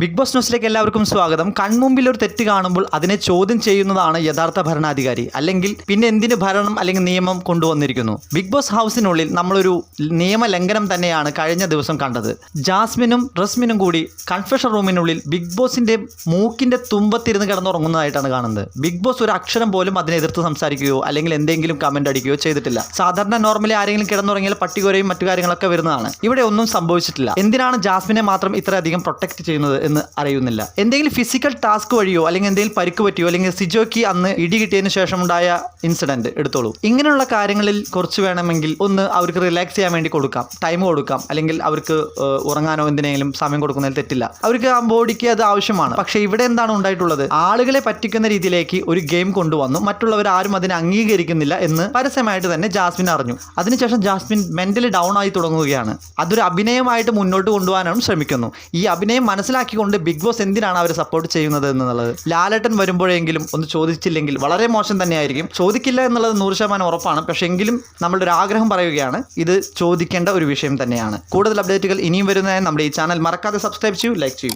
Big boss ന്യൂസിലേക്ക് എല്ലാവർക്കും സ്വാഗതം. കൺമുമ്പിൽ ഒരു തെറ്റ് കാണുമ്പോൾ അതിനെ ചോദ്യം ചെയ്യുന്നതാണ് യഥാർത്ഥ ഭരണാധികാരി. അല്ലെങ്കിൽ പിന്നെ എന്തിന് ഭരണം അല്ലെങ്കിൽ നിയമം കൊണ്ടുവന്നിരിക്കുന്നു? ബിഗ് ബോസ് ഹൗസിനുള്ളിൽ നമ്മളൊരു നിയമലംഘനം തന്നെയാണ് കഴിഞ്ഞ ദിവസം കണ്ടത്. ജാസ്മിനും റസ്മിനും കൂടി കൺഫെഷൻ റൂമിനുള്ളിൽ ബിഗ് ബോസിന്റെ മൂക്കിന്റെ തുമ്പത്തിരുന്ന് കിടന്നുറങ്ങുന്നതായിട്ടാണ് കാണുന്നത്. ബിഗ് ബോസ് ഒരു അക്ഷരം പോലും അതിനെ എതിർത്ത് സംസാരിക്കുകയോ അല്ലെങ്കിൽ എന്തെങ്കിലും കമന്റ് അടിക്കുകയോ ചെയ്തിട്ടില്ല. സാധാരണ നോർമലി ആരെങ്കിലും കിടന്നുറങ്ങിയാൽ പട്ടികുരയും മറ്റു കാര്യങ്ങളൊക്കെ വരുന്നതാണ്. ഇവിടെ ഒന്നും സംഭവിച്ചിട്ടില്ല. എന്തിനാണ് ജാസ്മിനെ മാത്രം ഇത്രയധികം പ്രൊട്ടക്ട് ചെയ്യുന്നത് എന്ന് അറിയുന്നില്ല. എന്തെങ്കിലും ഫിസിക്കൽ ടാസ്ക് വഴിയോ അല്ലെങ്കിൽ എന്തെങ്കിലും പരിക്ക് പറ്റിയോ അല്ലെങ്കിൽ സിജോയ്ക്ക് അന്ന് ഇടി കിട്ടിയതിനു ശേഷം ഉണ്ടായ ഇൻസിഡന്റ് എടുത്തോളൂ. ഇങ്ങനെയുള്ള കാര്യങ്ങളിൽ കുറച്ച് വേണമെങ്കിൽ ഒന്ന് അവർക്ക് റിലാക്സ് ചെയ്യാൻ വേണ്ടി കൊടുക്കാം, ടൈം കൊടുക്കാം, അല്ലെങ്കിൽ അവർക്ക് ഉറങ്ങാനോ എന്തിനെങ്കിലും സമയം കൊടുക്കുന്നതിൽ തെറ്റില്ല. അവർക്ക് ആ ബോഡിക്ക് അത് ആവശ്യമാണ്. പക്ഷേ ഇവിടെ എന്താണ് ഉണ്ടായിട്ടുള്ളത്? ആളുകളെ പറ്റിക്കുന്ന രീതിയിലേക്ക് ഒരു ഗെയിം കൊണ്ടുവന്നു. മറ്റുള്ളവർ ആരും അതിനെ അംഗീകരിക്കുന്നില്ല എന്ന് പരസ്യമായിട്ട് തന്നെ ജാസ്മിൻ അറിഞ്ഞു. അതിനുശേഷം ജാസ്മിൻ മെന്റലി ഡൗൺ ആയി തുടങ്ങുകയാണ്. അതൊരു അഭിനയമായിട്ട് മുന്നോട്ട് കൊണ്ടുപോകാനാണ് ശ്രമിക്കുന്നു. ഈ അഭിനയം മനസ്സിലാക്കിക്കൊണ്ട് ബിഗ് ബോസ് എന്തിനാണ് അവരെ സപ്പോർട്ട് ചെയ്യുന്നത് എന്നുള്ളത് ലാലേട്ടൻ വരുമ്പോഴെങ്കിലും ഒന്ന് ചോദിച്ചില്ലെങ്കിൽ വളരെ മോശം തന്നെയായിരിക്കും. ചോദിക്കില്ല എന്നുള്ളത് 100% ഉറപ്പാണ്. പക്ഷേ എങ്കിലും നമ്മളുടെ ഒരു ആഗ്രഹം പറയുകയാണ്, ഇത് ചോദിക്കേണ്ട ഒരു വിഷയം തന്നെയാണ്. കൂടുതൽ അപ്ഡേറ്റുകൾ ഇനിയും വരുന്നതായി നമ്മുടെ ഈ ചാനൽ മറക്കാതെ സബ്സ്ക്രൈബ് ചെയ്യൂ, ലൈക്ക് ചെയ്യൂ.